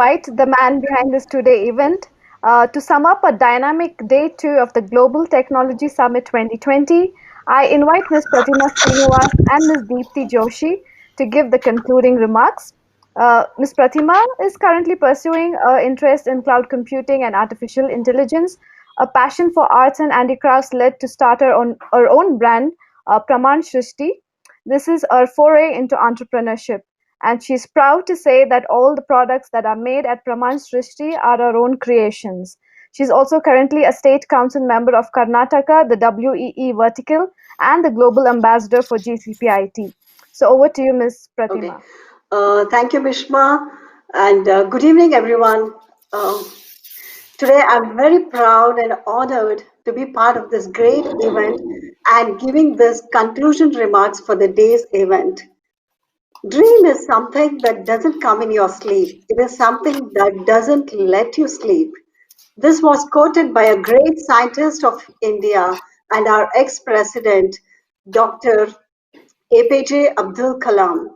invite the man behind this today event to sum up a dynamic day two of the Global Technology Summit 2020. I invite Ms. Pratima Srinivas and Ms. Deepthi Joshi to give the concluding remarks. Ms. Pratima is currently pursuing an interest in cloud computing and artificial intelligence. A passion for arts and handicrafts led to start her own brand, Praman Shrishti. This is her foray into entrepreneurship, and she's proud to say that all the products that are made at Praman Srishti are her own creations. She's also currently a state council member of Karnataka, the WEE vertical, and the global ambassador for GCPIT. So over to you, Ms. Okay. Pratima. Thank you, Bhishma, and good evening, everyone. Today, I'm very proud and honored to be part of this great event and giving this conclusion remarks for the day's event. Dream is something that doesn't come in your sleep. It is something that doesn't let you sleep. This was quoted by a great scientist of India and our ex-president, Dr. APJ Abdul Kalam.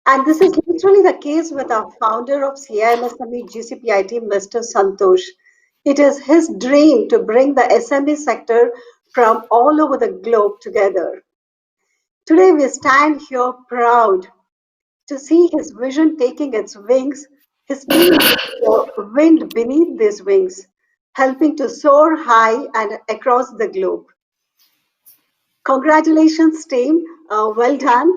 And this is literally the case with our founder of CIMSME GCPIT, Mr. Santosh. It is his dream to bring the SME sector from all over the globe together. Today we stand here proud to see his vision taking its wings, his team the wind beneath these wings, helping to soar high and across the globe. Congratulations, team. Well done.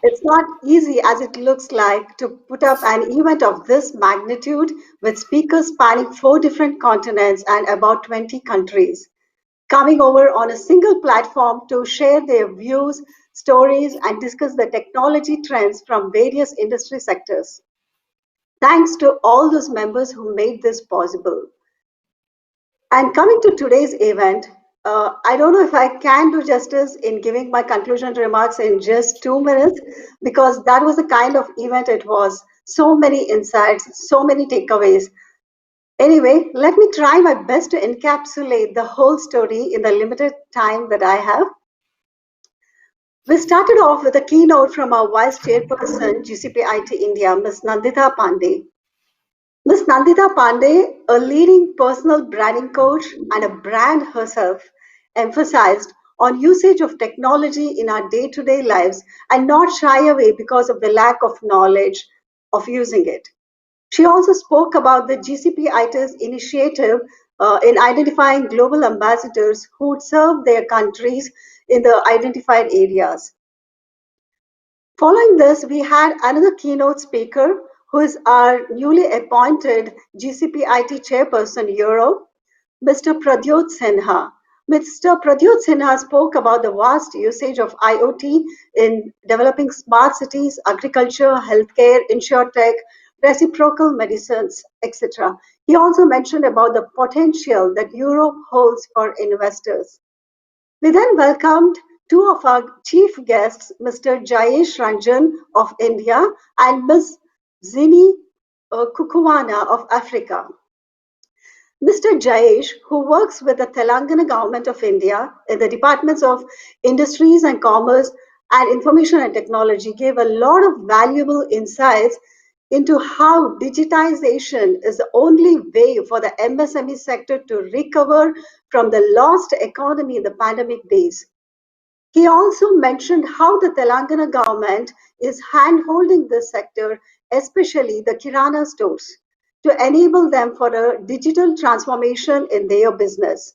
It's not easy as it looks like to put up an event of this magnitude with speakers spanning four different continents and about 20 countries, coming over on a single platform to share their views, stories, and discuss the technology trends from various industry sectors. Thanks to all those members who made this possible. And coming to today's event, I don't know if I can do justice in giving my conclusion remarks in just 2 minutes, because that was the kind of event it was. So many insights, so many takeaways. Anyway, let me try my best to encapsulate the whole story in the limited time that I have. We started off with a keynote from our Vice Chairperson, GCPIT India, Ms. Nandita Pandey. Ms. Nandita Pandey, a leading personal branding coach and a brand herself, emphasized on usage of technology in our day-to-day lives and not shy away because of the lack of knowledge of using it. She also spoke about the GCPIT's initiative in identifying global ambassadors who would serve their countries in the identified areas. Following this, we had another keynote speaker who is our newly appointed GCPIT Chairperson Europe, Mr. Pradyot Sinha. Mr. Pradyot Sinha spoke about the vast usage of IoT in developing smart cities, agriculture, healthcare, insurtech, reciprocal medicines, etc. He also mentioned about the potential that Europe holds for investors. We then welcomed two of our chief guests, Mr. Jayesh Ranjan of India and Ms. Zini Kukuwana of Africa. Mr. Jayesh, who works with the Telangana government of India in the departments of Industries and Commerce and Information and Technology, gave a lot of valuable insights into how digitization is the only way for the MSME sector to recover from the lost economy in the pandemic days. He also mentioned how the Telangana government is hand-holding this sector, especially the Kirana stores, to enable them for a digital transformation in their business.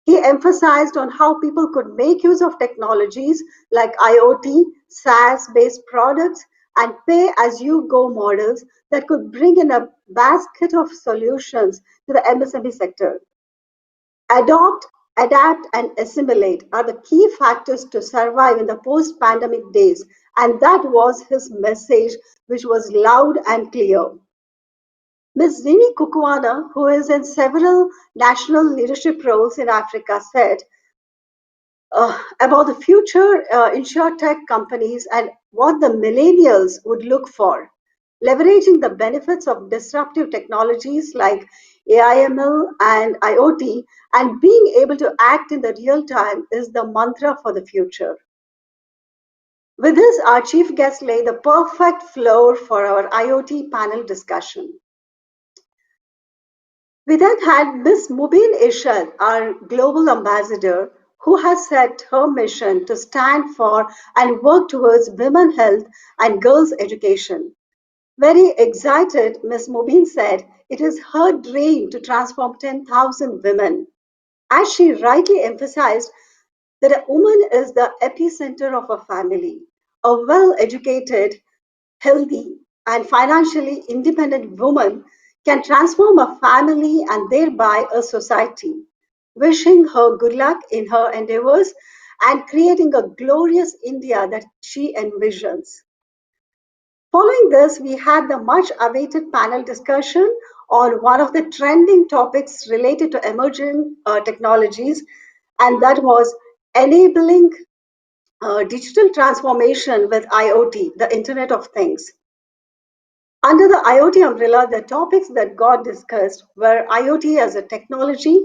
He emphasized on how people could make use of technologies like IoT, SaaS-based products, and pay-as-you-go models that could bring in a basket of solutions to the MSME sector. Adopt, adapt, and assimilate are the key factors to survive in the post-pandemic days, and that was his message, which was loud and clear. Ms. Zini Kukuwana, who is in several national leadership roles in Africa, said about the future insurtech companies and what the millennials would look for. Leveraging the benefits of disruptive technologies like AIML and IoT and being able to act in the real time is the mantra for the future. With this, our chief guest laid the perfect floor for our IoT panel discussion. We then had Miss Mubin Ishad, our global ambassador, who has set her mission to stand for and work towards women health and girls' education. Very excited, Ms. Mubin said it is her dream to transform 10,000 women. As she rightly emphasized, that a woman is the epicenter of a family. A well educated, healthy, and financially independent woman can transform a family and thereby a society. Wishing her good luck in her endeavors and creating a glorious India that she envisions. Following this, we had the much awaited panel discussion on one of the trending topics related to emerging technologies, and that was enabling digital transformation with IoT, the Internet of Things. Under the IoT umbrella, the topics that got discussed were IoT as a technology,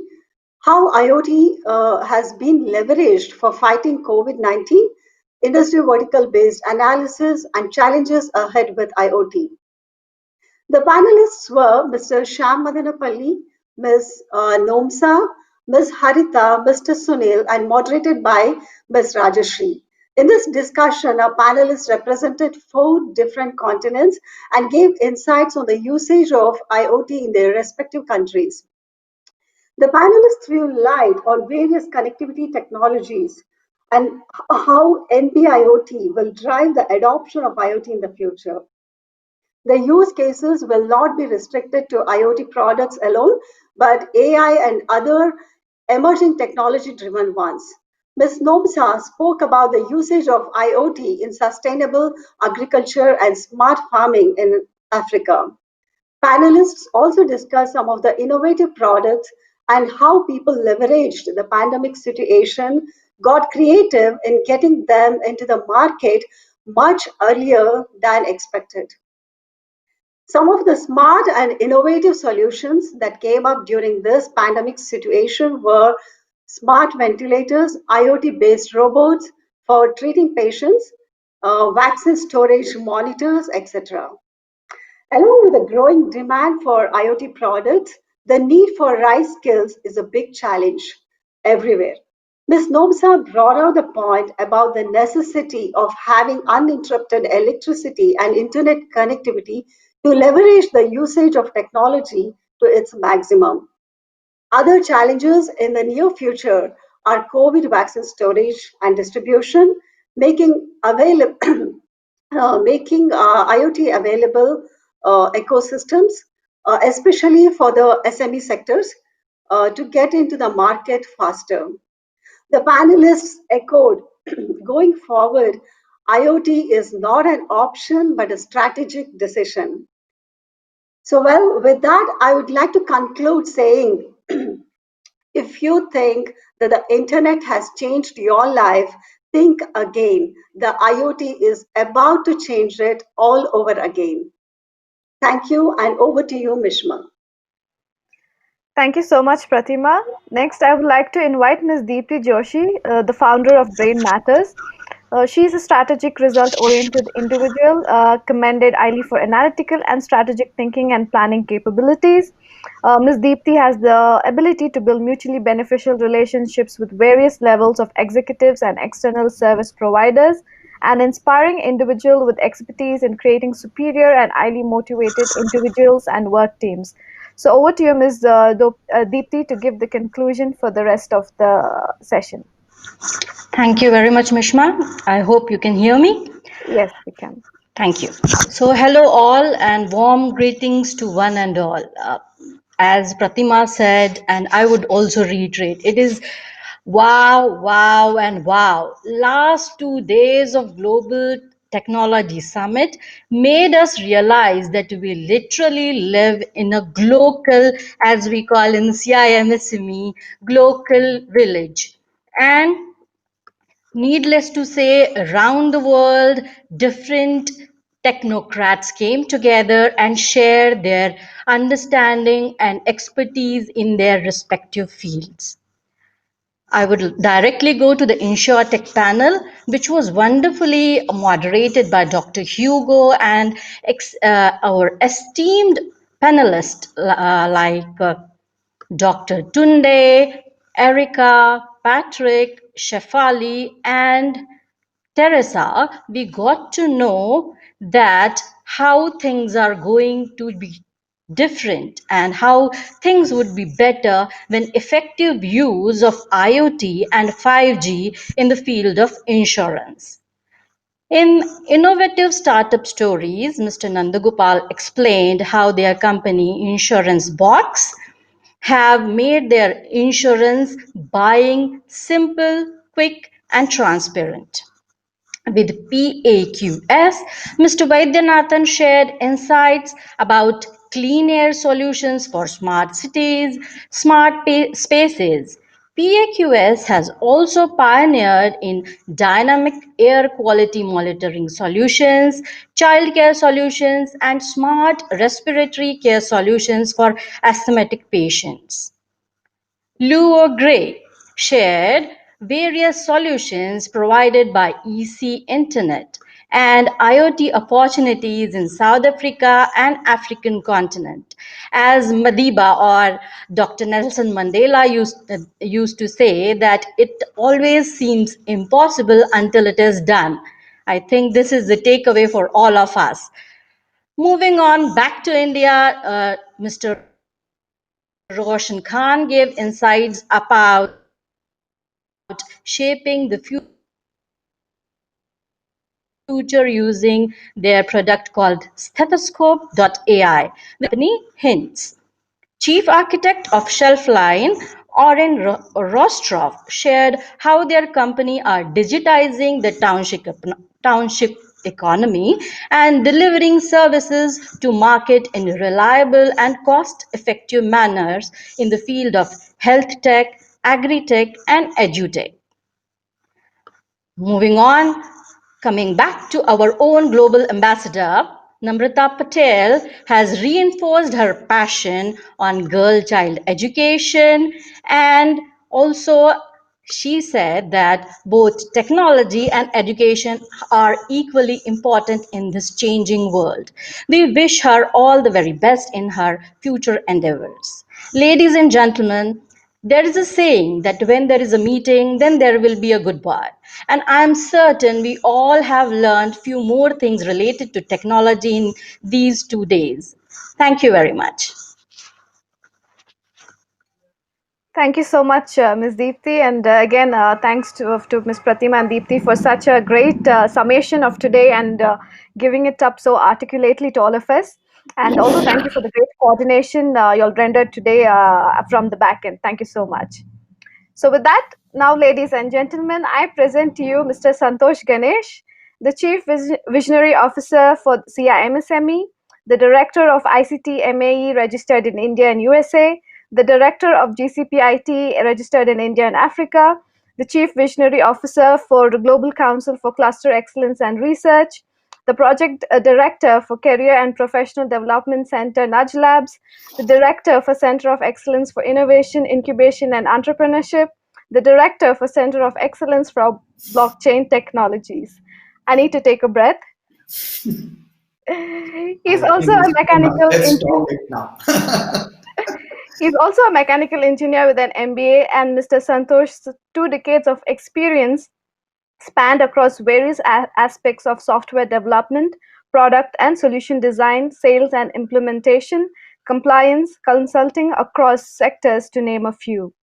how IoT has been leveraged for fighting COVID-19, industry vertical based analysis, and challenges ahead with IoT. The panelists were Mr. Shyam Madanapalli, Ms. Nomsa, Ms. Harita, Mr. Sunil, and moderated by Ms. Rajashri. In this discussion, our panelists represented four different continents and gave insights on the usage of IoT in their respective countries. The panelists threw light on various connectivity technologies and how NB-IoT will drive the adoption of IoT in the future. The use cases will not be restricted to IoT products alone, but AI and other emerging technology-driven ones. Ms. Nomsa spoke about the usage of IoT in sustainable agriculture and smart farming in Africa. Panelists also discussed some of the innovative products and how people leveraged the pandemic situation, got creative in getting them into the market much earlier than expected. Some of the smart and innovative solutions that came up during this pandemic situation were smart ventilators, IoT based robots for treating patients, vaccine storage monitors, etc. Along with the growing demand for IoT products, the need for right skills is a big challenge everywhere. Ms. Nomsa brought out the point about the necessity of having uninterrupted electricity and internet connectivity to leverage the usage of technology to its maximum. Other challenges in the near future are COVID vaccine storage and distribution, making available making IoT available ecosystems, especially for the SME sectors, to get into the market faster. The panelists echoed going forward, IoT is not an option but a strategic decision. So, well, with that, I would like to conclude saying if you think that the internet has changed your life, think again. The IoT is about to change it all over again. Thank you, and over to you, Mishma. Thank you so much, Pratima. Next, I would like to invite Ms. Deepti Joshi, the founder of Brain Matters. She is a strategic, result oriented individual, commended highly for analytical and strategic thinking and planning capabilities. Ms. Deepti has the ability to build mutually beneficial relationships with various levels of executives and external service providers, an inspiring individual with expertise in creating superior and highly motivated individuals and work teams. So over to you, Ms. Deepti, to give the conclusion for the rest of the session. Thank you very much, Mishma. I hope you can hear me. Yes, we can. Thank you. So, hello all, and warm greetings to one and all. As Pratima said, and I would also reiterate, it is wow, wow, and wow. Last 2 days of Global Technology Summit made us realize that we literally live in a global, as we call in CIMSME, global village. And needless to say, around the world, different technocrats came together and shared their understanding and expertise in their respective fields. I would directly go to the InsurTech panel, which was wonderfully moderated by Dr. Hugo and our esteemed panelists like Dr. Tunde, Erica, Patrick, Shefali, and Teresa, we got to know that how things are going to be different and how things would be better when effective use of IoT and 5G in the field of insurance. In Innovative Startup Stories, Mr. Nandagopal explained how their company, Insurance Box, have made their insurance buying simple, quick, and transparent. With PAQS, Mr. Vaidyanathan shared insights about clean air solutions for smart cities, spaces. PAQS has also pioneered in dynamic air quality monitoring solutions, childcare solutions, and smart respiratory care solutions for asthmatic patients. Luo Gray shared various solutions provided by EC Internet and IoT opportunities in South Africa and African continent. As Madiba or Dr. Nelson Mandela used to say that it always seems impossible until it is done. I think this is the takeaway for all of us. Moving on back to India, Mr. Roshan Khan gave insights about shaping the future using their product called Stethoscope.ai. The company Hints. Chief architect of Shelfline, Oren Rostroff, shared how their company are digitizing the township economy and delivering services to market in reliable and cost-effective manners in the field of health tech, agri-tech, and edutech. Moving on, coming back to our own global ambassador, Namrata Patel has reinforced her passion on girl child education, and also she said that both technology and education are equally important in this changing world. We wish her all the very best in her future endeavors. Ladies and gentlemen, there is a saying that when there is a meeting, then there will be a goodbye. And I'm certain we all have learned few more things related to technology in these 2 days. Thank you very much. Thank you so much, Ms. Deepthi, and again, thanks to Ms. Pratima and Deepthi for such a great summation of today and giving it up so articulately to all of us. And also, thank you for the great coordination you all rendered today from the back end. Thank you so much. So with that, now ladies and gentlemen, I present to you Mr. Santosh Ganesh, the Chief Visionary Officer for CIMSME, the Director of ICT MAE registered in India and USA, the Director of GCPIT registered in India and Africa, the Chief Visionary Officer for the Global Council for Cluster Excellence and Research, the Project Director for Career and Professional Development Center Nudge Labs, the Director for Center of Excellence for Innovation, Incubation and Entrepreneurship, the Director for Center of Excellence for Blockchain Technologies. I need to take a breath. He's also a mechanical engineer. Now. He's also a mechanical engineer with an MBA, and Mr. Santosh's 2 decades of experience spanned across various aspects of software development, product and solution design, sales and implementation, compliance, consulting across sectors, to name a few.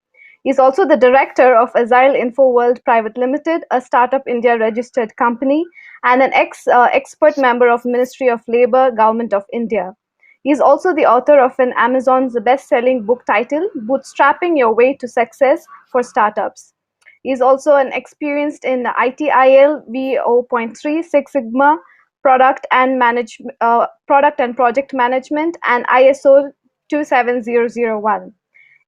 He is also the director of Agile InfoWorld Private Limited, a Startup India registered company, and an expert member of Ministry of Labour, Government of India. He is also the author of an Amazon's best-selling book titled Bootstrapping Your Way to Success for Startups. He is also an experienced in ITIL V0.3, Six Sigma, product and project management, and ISO 27001.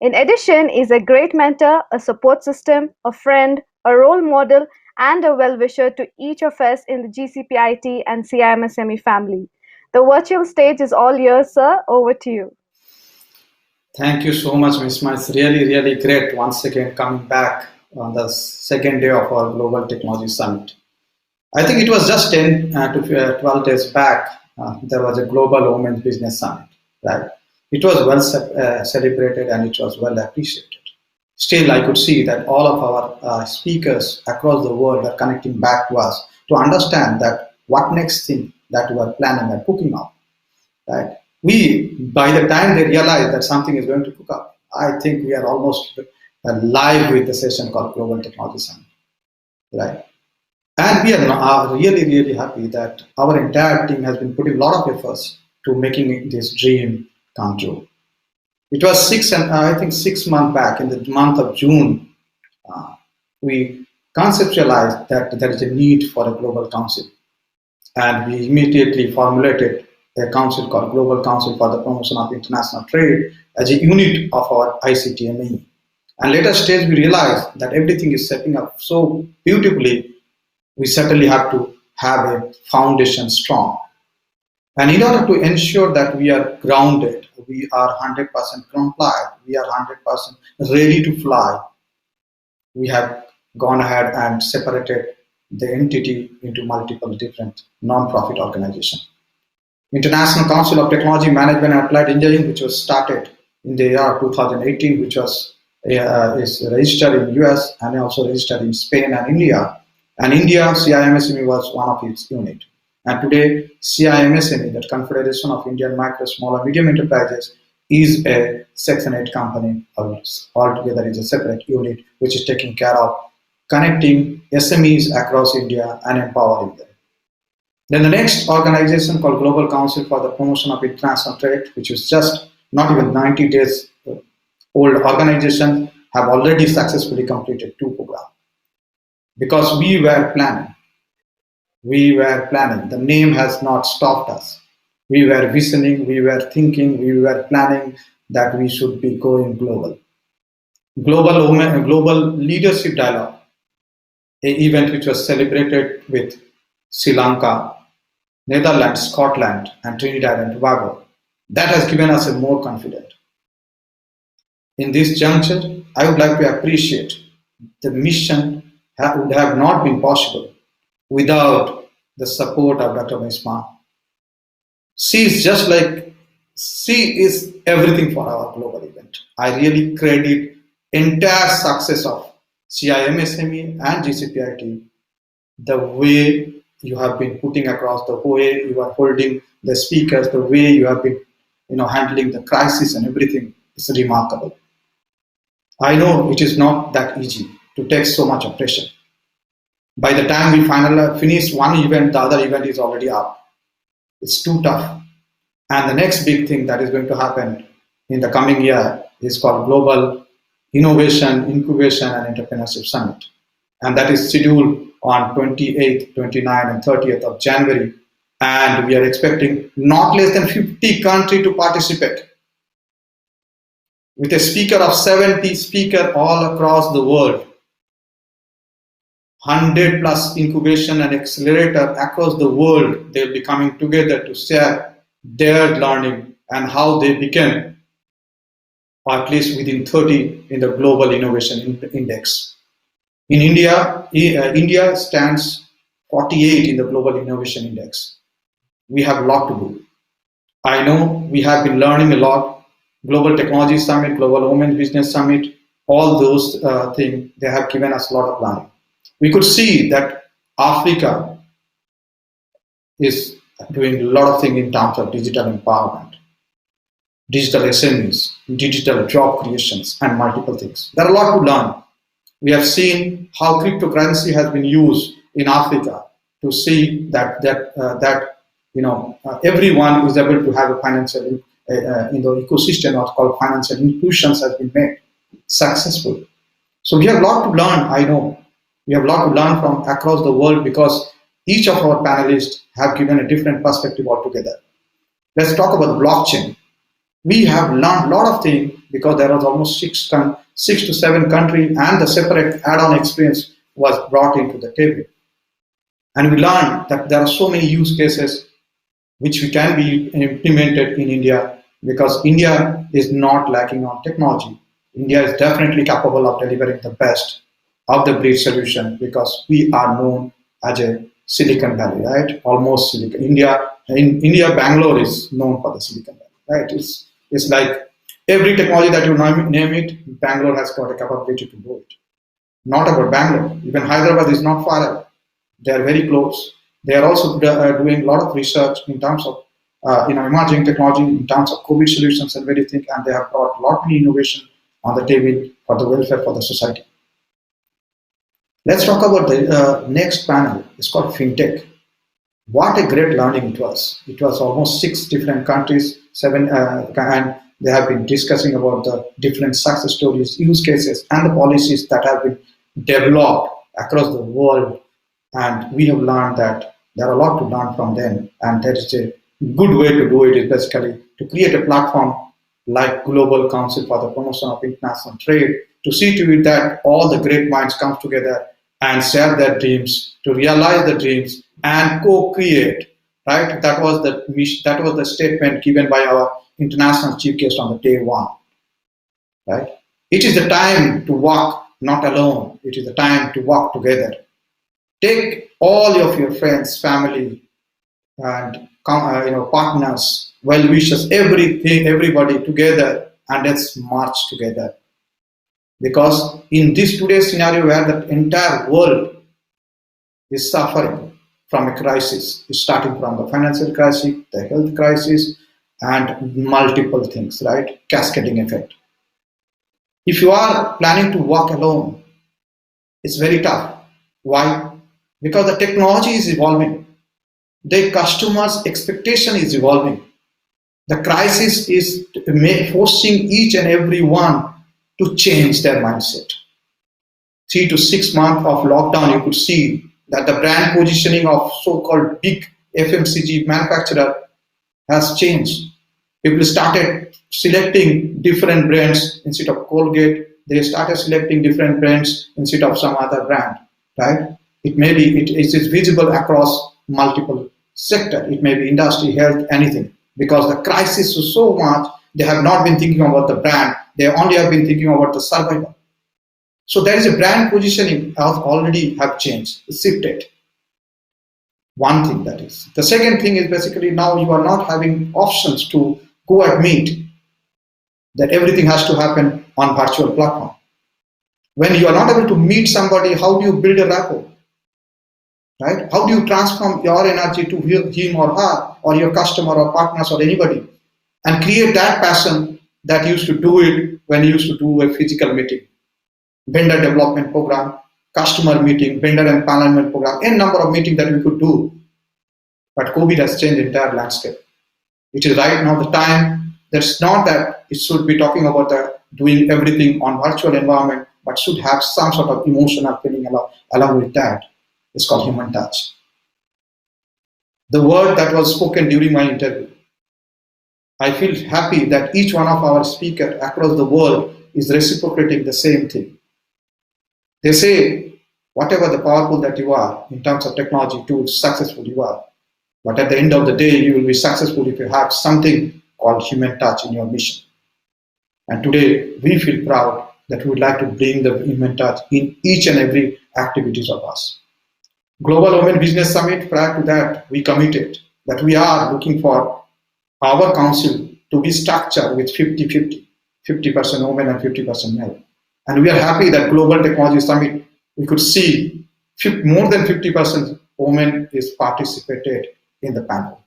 In addition, he is a great mentor, a support system, a friend, a role model, and a well-wisher to each of us in the GCPIT and CIMSME family. The virtual stage is all yours, sir. Over to you. Thank you so much, Ms. Ma. It's really, really great once again coming back on the second day of our Global Technology Summit. I think it was just 10 to 12 days back, there was a Global Women's Business Summit, right? It was well celebrated and it was well appreciated. Still, I could see that all of our speakers across the world are connecting back to us to understand that what next thing that we are planning and cooking up. Right? By the time they realize that something is going to cook up, I think we are almost live with the session called Global Technology Summit. Right? And we are really, really happy that our entire team has been putting a lot of efforts to making this dream come true. It was 6 months back, in the month of June, we conceptualized that there is a need for a global council. And we immediately formulated a council called Global Council for the Promotion of International Trade as a unit of our ICTME. And later stage, we realized that everything is setting up so beautifully, we certainly have to have a foundation strong. And in order to ensure that we are grounded, we are 100% compliant, we are 100% ready to fly, we have gone ahead and separated the entity into multiple different non-profit organizations. International Council of Technology Management and Applied Engineering, which was started in the year 2018, which was is registered in US and also registered in Spain and India. And India, CIMSME was one of its units. And today, CIMSME, the Confederation of Indian Micro, Small and Medium Enterprises, is a Section 8 company. Altogether is a separate unit which is taking care of connecting SMEs across India and empowering them. Then the next organization called Global Council for the Promotion of International Trade, which is just not even 90 days old organization, have already successfully completed 2 programs. Because we were planning. The name has not stopped us. We were visioning, we were thinking, we were planning that we should be going global. Global Leadership Dialogue, an event which was celebrated with Sri Lanka, Netherlands, Scotland, and Trinidad and Tobago. That has given us a more confidence. In this juncture, I would like to appreciate the mission would have not been possible without the support of Dr. Misma. She is everything for our global event. I really credit entire success of CIMSME and GCPIT, the way you have been putting across, the way you are holding the speakers, the way you have been handling the crisis and everything is remarkable. I know it is not that easy to take so much of pressure. By the time we finally finish one event, the other event is already up. It's too tough. And the next big thing that is going to happen in the coming year is called Global Innovation, Incubation and Entrepreneurship Summit. And that is scheduled on 28th, 29th and 30th of January. And we are expecting not less than 50 countries to participate, with a speaker of 70 speakers all across the world. 100 plus incubation and accelerator across the world. They'll be coming together to share their learning and how they became, or at least within 30 in the Global Innovation Index. In India, India stands 48 in the Global Innovation Index. We have a lot to do. I know we have been learning a lot. Global Technology Summit, Global Women Business Summit, all those things, they have given us a lot of learning. We could see that Africa is doing a lot of things in terms of digital empowerment, digital SMEs, digital job creations, and multiple things. There are a lot to learn. We have seen how cryptocurrency has been used in Africa to see that everyone is able to have a financial in the ecosystem of called financial inclusions has been made successful. So we have a lot to learn. I know we have a lot to learn from across the world because each of our panelists have given a different perspective altogether. Let's talk about blockchain. We have learned a lot of things because there was almost 6 to 7 countries and the separate add-on experience was brought into the table. And we learned that there are so many use cases which we can be implemented in India because India is not lacking on technology. India is definitely capable of delivering the best of the breed solution because we are known as a Silicon Valley, right? Almost Silicon. India, Bangalore is known for the Silicon Valley, right? It's like every technology that you name it, Bangalore has got a capability to do it. Not about Bangalore. Even Hyderabad is not far away. They are very close. They are also doing a lot of research in terms of emerging technology, in terms of COVID solutions and everything, and they have brought a lot of innovation on the table for the welfare for the society. Let's talk about the next panel. It's called FinTech. What a great learning it was. It was almost 6 different countries, 7, and they have been discussing about the different success stories, use cases, and the policies that have been developed across the world. And we have learned that there are a lot to learn from them. And that is a good way to do it is basically to create a platform like Global Council for the Promotion of International Trade to see to it that all the great minds come together and share their dreams, to realize the dreams and co-create, right? That was the statement given by our international chief guest on the day one, right? It is the time to walk not alone. It is the time to walk together. Take all of your friends, family, and partners, well-wishers, everybody together, and let's march together. Because in this today's scenario where the entire world is suffering from a crisis, starting from the financial crisis, the health crisis, and multiple things, right? Cascading effect. If you are planning to walk alone, it's very tough. Why? Because the technology is evolving. The customer's expectation is evolving. The crisis is forcing each and every one to change their mindset. 3 to 6 months of lockdown, you could see that the brand positioning of so-called big FMCG manufacturer has changed. People started selecting different brands instead of Colgate. They started selecting different brands instead of some other brand, right? It is visible across multiple sectors. It may be industry, health, anything. Because the crisis is so much, they have not been thinking about the brand. They only have been thinking about the survival. So there is a brand positioning already have changed, shifted. One thing that is. The second thing is basically now you are not having options to go and meet. That everything has to happen on virtual platform. When you are not able to meet somebody, how do you build a rapport? Right? How do you transform your energy to him or her or your customer or partners or anybody and create that passion that used to do it when you used to do a physical meeting, vendor development program, customer meeting, vendor empowerment program, any number of meetings that we could do. But COVID has changed the entire landscape. It is right now the time. That's not that it should be talking about doing everything on virtual environment, but should have some sort of emotional feeling along with that. It's called human touch. The word that was spoken during my interview, I feel happy that each one of our speakers across the world is reciprocating the same thing. They say, whatever the powerful that you are in terms of technology tools, successful you are. But at the end of the day, you will be successful if you have something called human touch in your mission. And today, we feel proud that we would like to bring the human touch in each and every activities of us. Global Women Business Summit, prior to that, we committed that we are looking for our council to be structured with 50-50, 50% women and 50% male. And we are happy that Global Technology Summit, we could see more than 50% women is participated in the panel.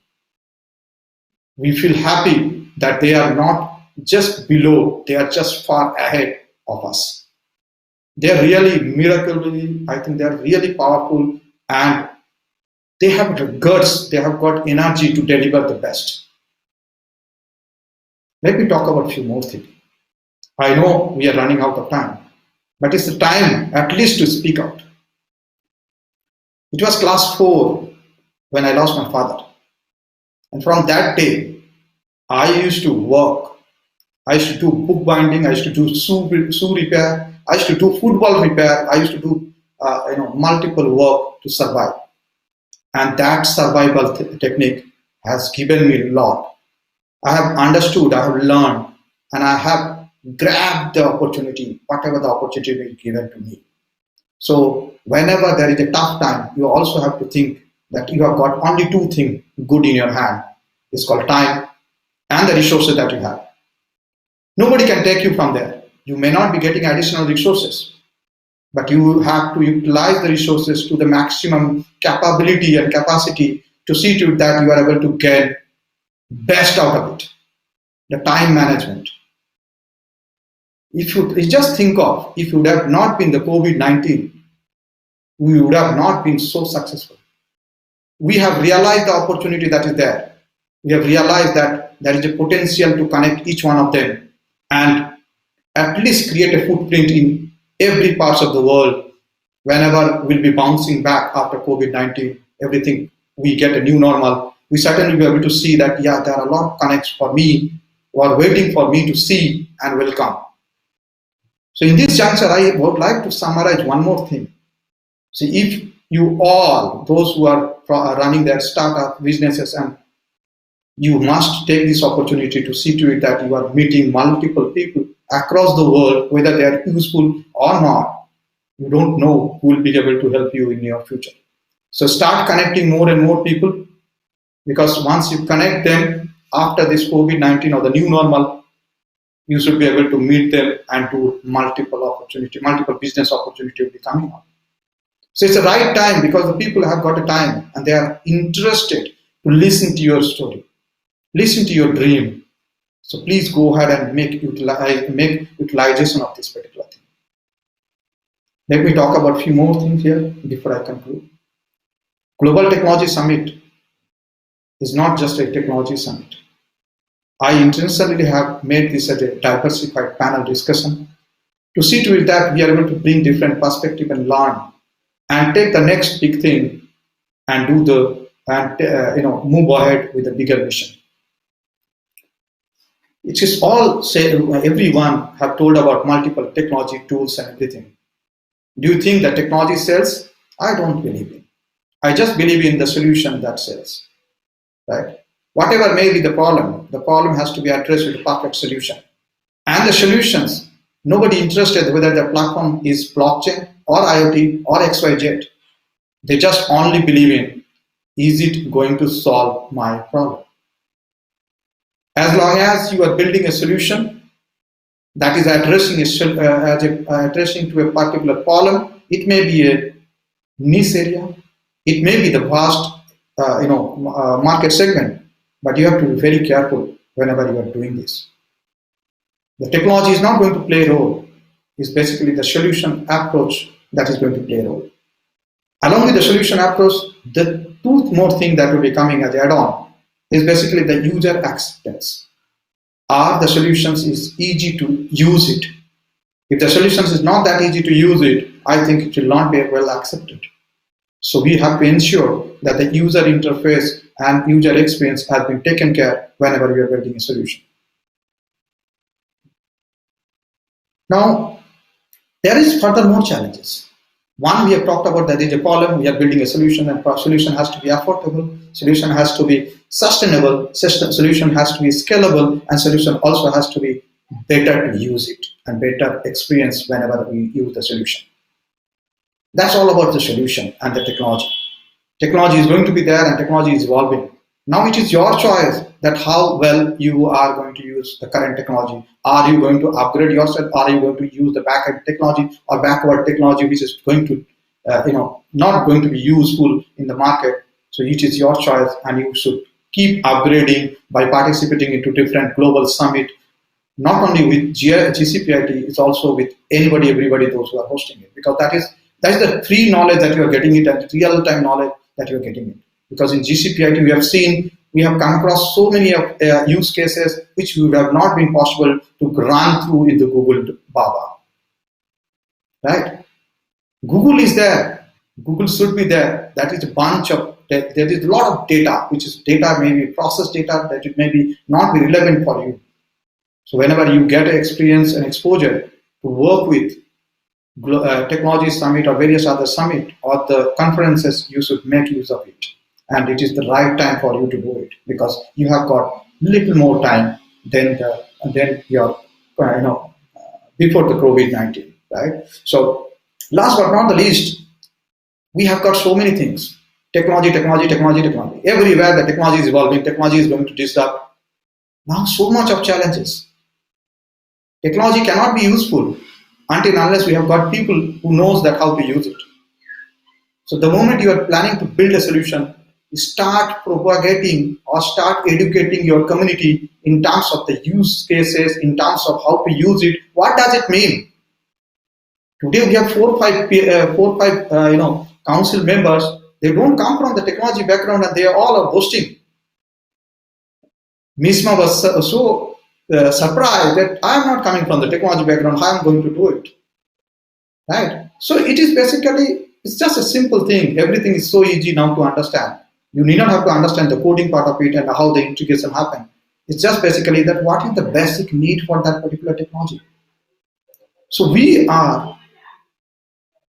We feel happy that they are not just below, they are just far ahead of us. They are really miraculously, I think they are really powerful and they have the guts, they have got energy to deliver the best. Let me talk about a few more things. I know we are running out of time, but it's the time at least to speak out. It was class 4 when I lost my father. And from that day, I used to work. I used to do bookbinding, I used to do shoe repair, I used to do football repair, I used to do multiple work to survive. And that survival technique has given me a lot. I have understood, I have learned, and I have grabbed the opportunity, whatever the opportunity is given to me. So whenever there is a tough time, you also have to think that you have got only 2 things good in your hand. It's called time and the resources that you have. Nobody can take you from there. You may not be getting additional resources, but you have to utilize the resources to the maximum capability and capacity to see to it that you are able to get best out of it. The time management. If you just think of, if it would have not been the COVID-19, we would have not been so successful. We have realized the opportunity that is there. We have realized that there is a potential to connect each one of them and at least create a footprint in every part of the world. Whenever we'll be bouncing back after COVID-19, everything, we get a new normal. We certainly will be able to see that, yeah, there are a lot of connects for me who are waiting for me to see and will come. So in this juncture, I would like to summarize one more thing. See, if you all, those who are running their startup businesses, and you must take this opportunity to see to it that you are meeting multiple people across the world, whether they are useful or not. You don't know who will be able to help you in your future. So start connecting more and more people, because once you connect them after this COVID-19 or the new normal, you should be able to meet them and do multiple business opportunity will be coming up. So it's the right time because the people have got a time and they are interested to listen to your story, listen to your dream. So please go ahead and make utilization of this particular thing. Let me talk about a few more things here before I conclude. Global Technology Summit is not just a technology summit. I intentionally have made this as a diversified panel discussion to see to it that we are able to bring different perspective and learn and take the next big thing and move ahead with a bigger mission. It is all said, everyone have told about multiple technology tools and everything. Do you think that technology sells? I don't believe in. I just believe in the solution that sells, right? Whatever may be the problem has to be addressed with a perfect solution. And the solutions, nobody interested whether the platform is blockchain or IoT or XYZ. They just only believe in, is it going to solve my problem? As long as you are building a solution that is addressing to a particular problem, it may be a niche area, it may be the vast market segment, but you have to be very careful whenever you are doing this. The technology is not going to play a role. It's basically the solution approach that is going to play a role. Along with the solution approach, the two more things that will be coming as add-on is basically the user acceptance. Are the solutions is easy to use it? If the solutions is not that easy to use it, I think it will not be well accepted. So we have to ensure that the user interface and user experience has been taken care whenever we are building a solution. Now, there is further more challenges. One, we have talked about that there is a problem, we are building a solution, and solution has to be affordable, solution has to be sustainable, solution has to be scalable, and solution also has to be better to use it and better experience whenever we use the solution. That's all about the solution and the technology. Technology is going to be there and technology is evolving. Now it is your choice that how well you are going to use the current technology. Are you going to upgrade yourself? Are you going to use the back-end technology or backward technology which is going to, not going to be useful in the market? So it is your choice, and you should keep upgrading by participating into different global summit, not only with GCPIT, it's also with anybody, everybody, those who are hosting it, because that is the free knowledge that you are getting it and real-time knowledge that you are getting it. Because in GCPIT, we have come across so many use cases which would have not been possible to run through in the Google Baba. Right? Google is there. Google should be there. That is a bunch of, there is a lot of data, which is data, maybe process data that it may be not be relevant for you. So whenever you get experience and exposure to work with technology summit or various other summit or the conferences, you should make use of it. And it is the right time for you to do it, because you have got little more time than your, before the COVID-19, right? So last but not the least, we have got so many things. Technology. Everywhere the technology is evolving, technology is going to disrupt. Now so much of challenges. Technology cannot be useful until unless we have got people who knows that how to use it. So the moment you are planning to build a solution, start propagating or start educating your community in terms of the use cases, in terms of how to use it. What does it mean? Today we have four or five council members. They don't come from the technology background, and they all are boasting. Misma was so surprised that I am not coming from the technology background. How I am going to do it, right? So it is basically, it's just a simple thing. Everything is so easy now to understand. You need not have to understand the coding part of it and how the integration happen. It's just basically that what is the basic need for that particular technology. So we are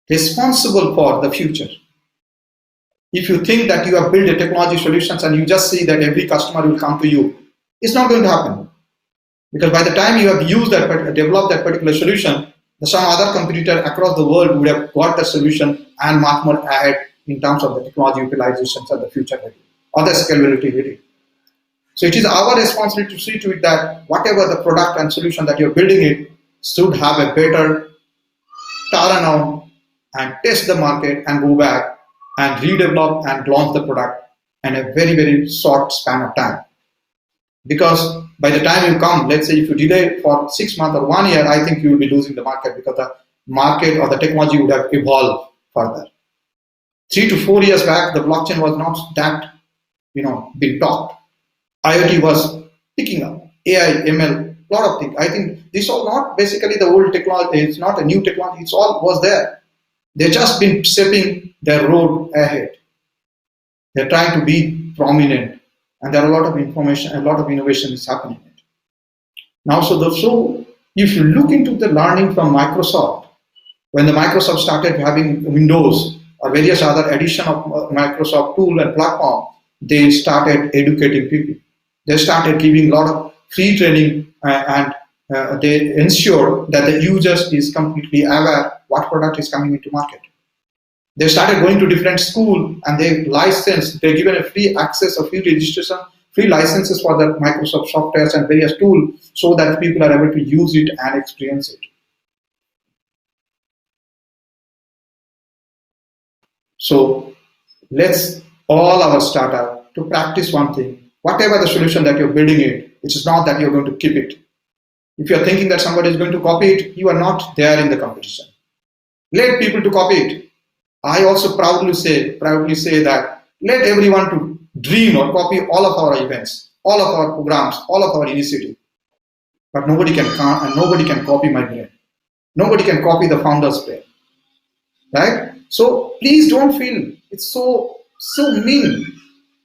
responsible for the future. If you think that you have built a technology solutions and you just see that every customer will come to you, it's not going to happen. Because by the time you have used that, developed that particular solution, some other competitor across the world would have got the solution and much more ahead in terms of the technology utilizations and the future ready or the scalability ready. So it is our responsibility to see to it that whatever the product and solution that you're building it should have a better turnaround and test the market and go back and redevelop and launch the product in a very, very short span of time. Because by the time you come, let's say if you delay for 6 months or 1 year, I think you will be losing the market because the market or the technology would have evolved further. 3 to 4 years back, the blockchain was not that, being talked. IoT was picking up, AI, ML, a lot of things. I think this was not basically the old technology. It's not a new technology. It's all was there. They've just been shaping their road ahead. They're trying to be prominent, and there are a lot of information, a lot of innovation is happening. Now, so if you look into the learning from Microsoft, when the Microsoft started having Windows or various other addition of Microsoft tool and platform, they started educating people. They started giving a lot of free training and they ensure that the users is completely aware what product is coming into market. They started going to different school and they licensed, they're given a free access or free registration, free licenses for the Microsoft softwares and various tools so that people are able to use it and experience it. So let's all our startup to practice one thing. Whatever the solution that you're building it is not that you're going to keep it. If you're thinking that somebody is going to copy it, you are not there in the competition. Let people to copy it. I also proudly say that let everyone to dream or copy all of our events, all of our programs, all of our initiatives. But nobody can copy my brain. Nobody can copy the founder's brain. Right? So please don't feel it's so mean.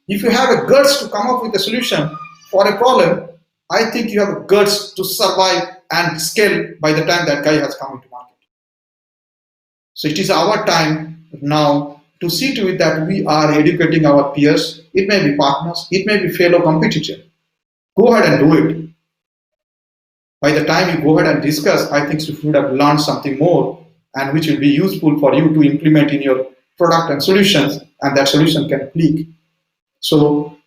If you have a guts to come up with a solution for a problem, I think you have a guts to survive and scale by the time that guy has come into market. So it is our time now to see to it that we are educating our peers. It may be partners, it may be fellow competitors. Go ahead and do it. By the time you go ahead and discuss, I think you should have learned something more and which will be useful for you to implement in your product and solutions, and that solution can click. So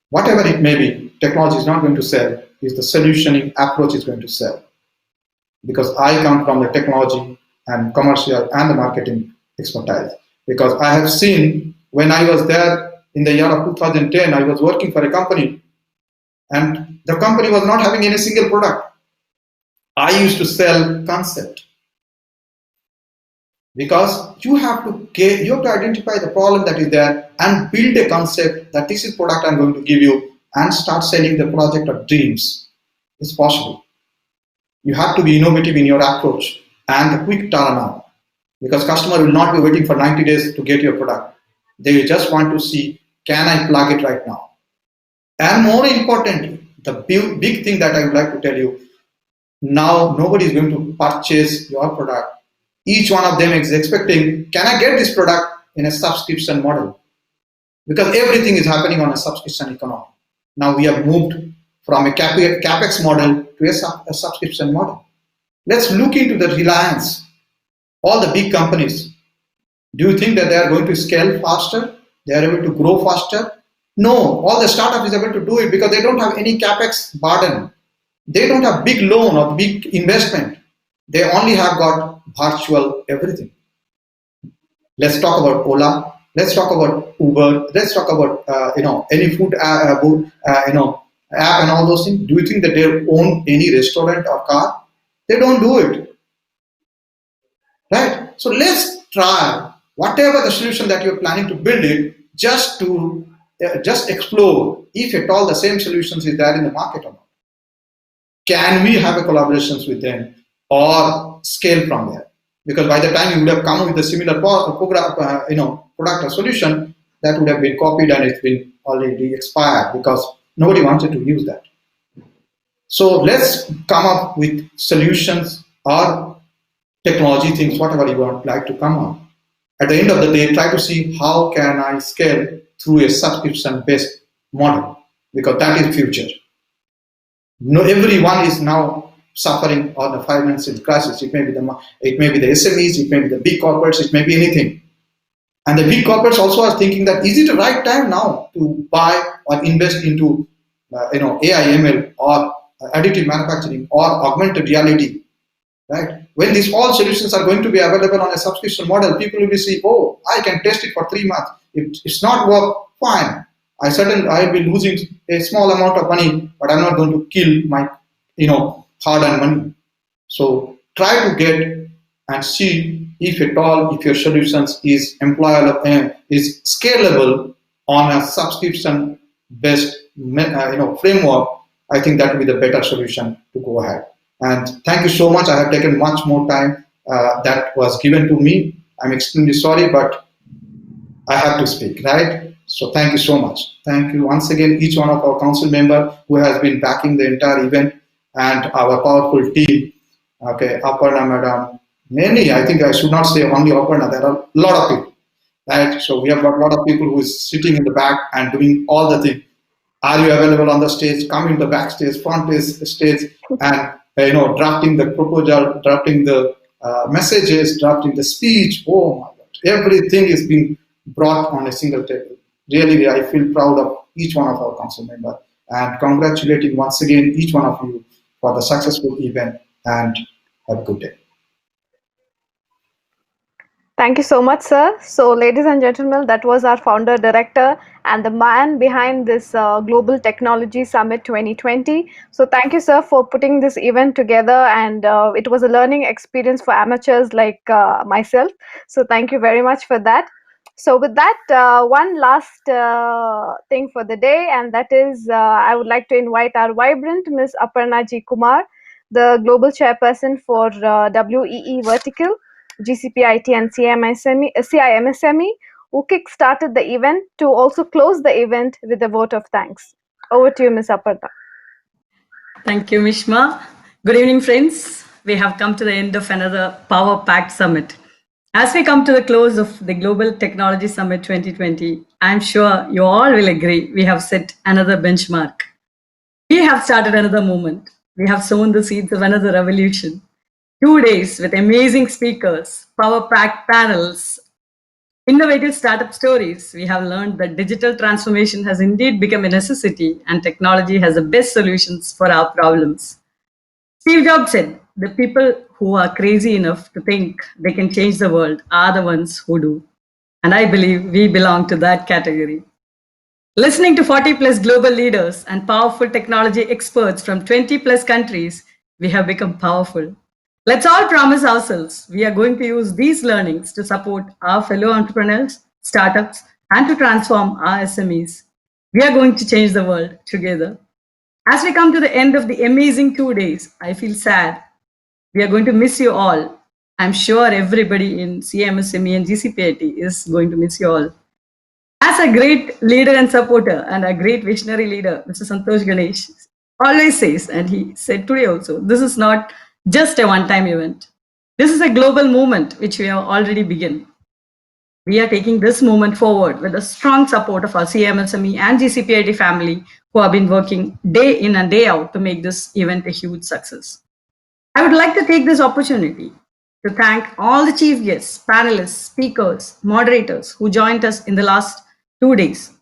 whatever it may be, technology is not going to sell, is the solutioning approach is going to sell. Because I come from the technology and commercial and the marketing expertise. Because I have seen when I was there in the year of 2010, I was working for a company and the company was not having any single product. I used to sell concept. Because you have to identify the problem that is there and build a concept that this is product I'm going to give you and start selling the project of dreams. It's possible. You have to be innovative in your approach and the quick turnaround, because customer will not be waiting for 90 days to get your product. They just want to see, can I plug it right now? And more importantly, the big thing that I would like to tell you, now nobody is going to purchase your product. Each one of them is expecting, can I get this product in a subscription model? Because everything is happening on a subscription economy. Now we have moved from a capex model to a subscription model. Let's look into the Reliance, all the big companies. Do you think that they are going to scale faster? They are able to grow faster? No, all the startup is able to do it because they don't have any capex burden. They don't have big loan or big investment. They only have got virtual everything. Let's talk about Ola. Let's talk about Uber. Let's talk about any food app and all those things. Do you think that they own any restaurant or car? They don't do it, right? So let's try whatever the solution that you're planning to build it, just explore if at all the same solutions is there in the market or not. Can we have a collaborations with them or scale from there? Because by the time you would have come with a similar product or solution, that would have been copied and it's been already expired because nobody wanted to use that. So let's come up with solutions or technology things, whatever you would like to come on. At the end of the day, try to see how can I scale through a subscription-based model, because that is future. No, everyone is now suffering on the financial crisis. It may be the SMEs, it may be the big corporates, it may be anything. And the big corporates also are thinking that is it the right time now to buy or invest into AI, ML or additive manufacturing or augmented reality, right? When these all solutions are going to be available on a subscription model, people will be saying, oh, I can test it for 3 months. If it's not work, fine. I'll be losing a small amount of money, but I'm not going to kill my, hard-earned money. So try to get and see if at all, if your solutions is employable and is scalable on a subscription-based, framework. I think that will be the better solution to go ahead. And thank you so much. I have taken much more time that was given to me. I'm extremely sorry, but I have to speak, right? So thank you so much. Thank you once again, each one of our council member who has been backing the entire event and our powerful team. Okay, Aparna madam, many, I think I should not say only Aparna, there are a lot of people, right? So we have got a lot of people who is sitting in the back and doing all the things. Are you available on the stage? Come in the backstage, front stage, and drafting the proposal, drafting the messages, drafting the speech. Oh my God, everything is being brought on a single table. Really, I feel proud of each one of our council members and congratulating once again each one of you for the successful event, and have a good day. Thank you so much, sir. So, ladies and gentlemen, that was our founder, director, and the man behind this Global Technology Summit 2020. So, thank you, sir, for putting this event together. And it was a learning experience for amateurs like myself. So, thank you very much for that. So, with that, one last thing for the day, and that is I would like to invite our vibrant Ms. Aparna G. Kumar, the Global Chairperson for WEE Vertical, GCPIT and CIMSME, who kick-started the event, to also close the event with a vote of thanks. Over to you, Ms. Aparna. Thank you, Mishma. Good evening, friends. We have come to the end of another power-packed summit. As we come to the close of the Global Technology Summit 2020, I'm sure you all will agree we have set another benchmark. We have started another movement. We have sown the seeds of another revolution. 2 days with amazing speakers, power-packed panels, innovative startup stories. We have learned that digital transformation has indeed become a necessity and technology has the best solutions for our problems. Steve Jobs said, the people who are crazy enough to think they can change the world are the ones who do. And I believe we belong to that category. Listening to 40 plus global leaders and powerful technology experts from 20 plus countries, we have become powerful. Let's all promise ourselves we are going to use these learnings to support our fellow entrepreneurs, startups, and to transform our SMEs. We are going to change the world together. As we come to the end of the amazing 2 days, I feel sad. We are going to miss you all. I'm sure everybody in CMSME and GCPIT is going to miss you all. As a great leader and supporter and a great visionary leader, Mr. Santosh Ganesh always says, and he said today also, this is not just a one-time event. This is a global movement which we have already begun. We are taking this movement forward with the strong support of our CMSME and GCPIT family who have been working day in and day out to make this event a huge success. I would like to take this opportunity to thank all the chief guests, panelists, speakers, moderators who joined us in the last 2 days.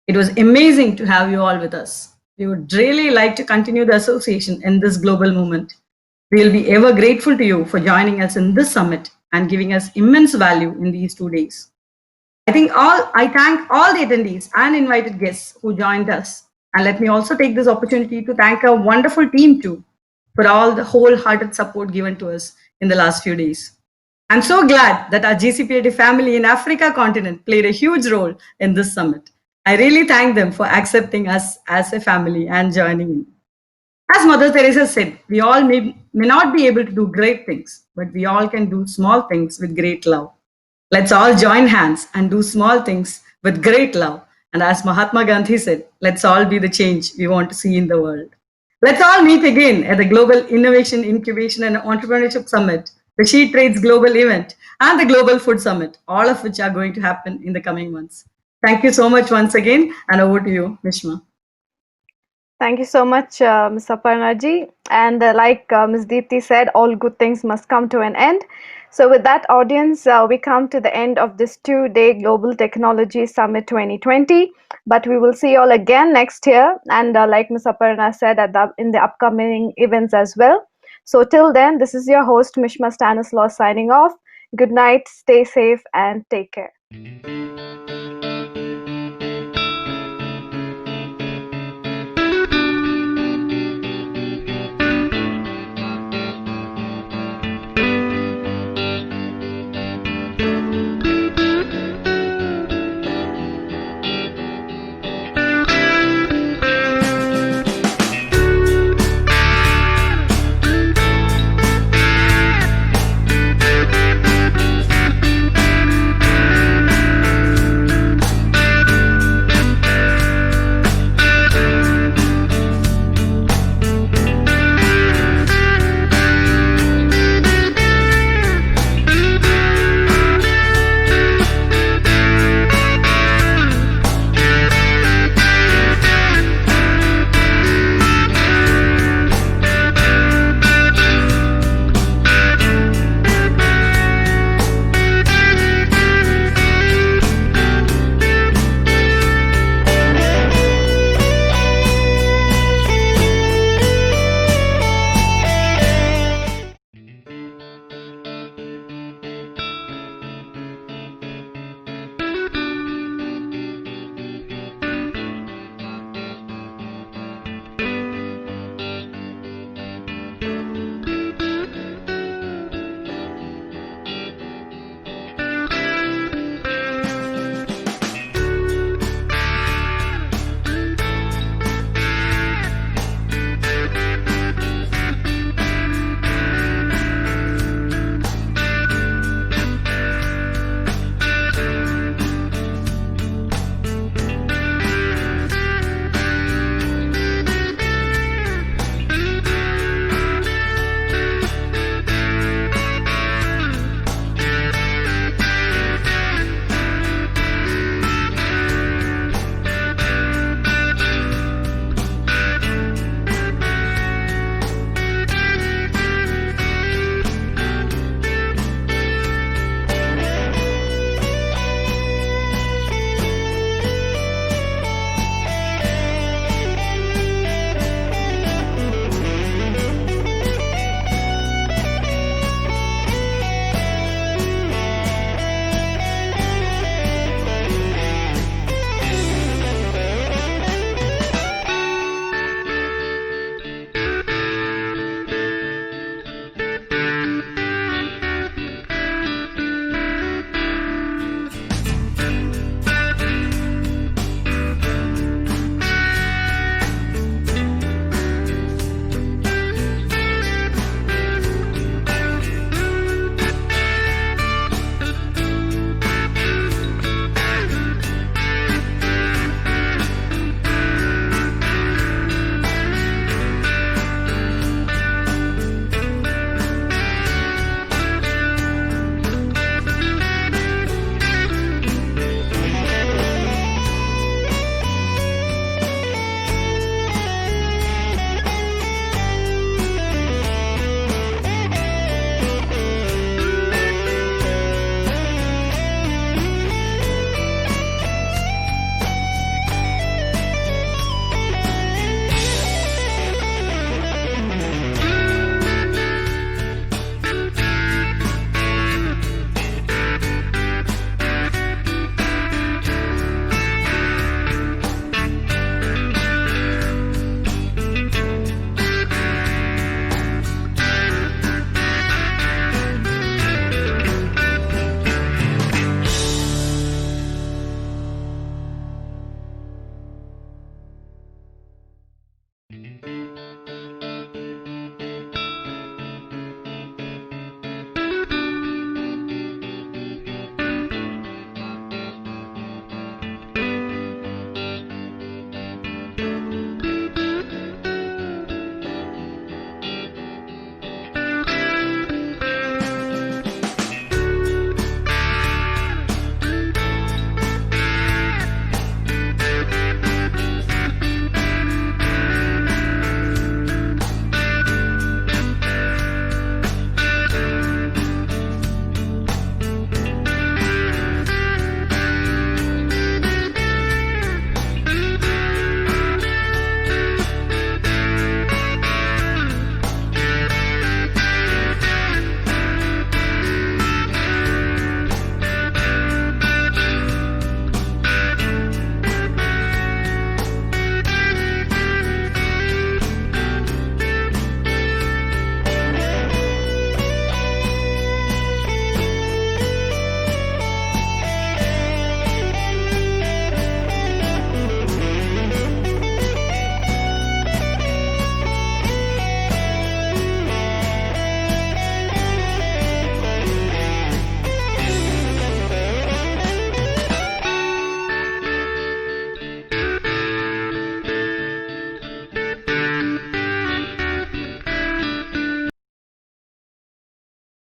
It was amazing to have you all with us. We would really like to continue the association in this global movement. We will be ever grateful to you for joining us in this summit and giving us immense value in these 2 days. I thank all the attendees and invited guests who joined us. And let me also take this opportunity to thank our wonderful team too for all the wholehearted support given to us in the last few days. I'm so glad that our GCPAD family in Africa continent played a huge role in this summit. I really thank them for accepting us as a family and joining in. As Mother Teresa said, we all may not be able to do great things, but we all can do small things with great love. Let's all join hands and do small things with great love. And as Mahatma Gandhi said, let's all be the change we want to see in the world. Let's all meet again at the Global Innovation, Incubation and Entrepreneurship Summit, the She Trades Global Event, and the Global Food Summit, all of which are going to happen in the coming months. Thank you so much once again, and over to you, Mishma. Thank you so much, Ms. Aparnaji. And like Ms. Deepti said, all good things must come to an end. So with that, audience, we come to the end of this 2-day Global Technology Summit 2020. But we will see you all again next year. And like Ms. Aparna said, in the upcoming events as well. So till then, this is your host, Mishma Stanislaus, signing off. Good night, stay safe, and take care.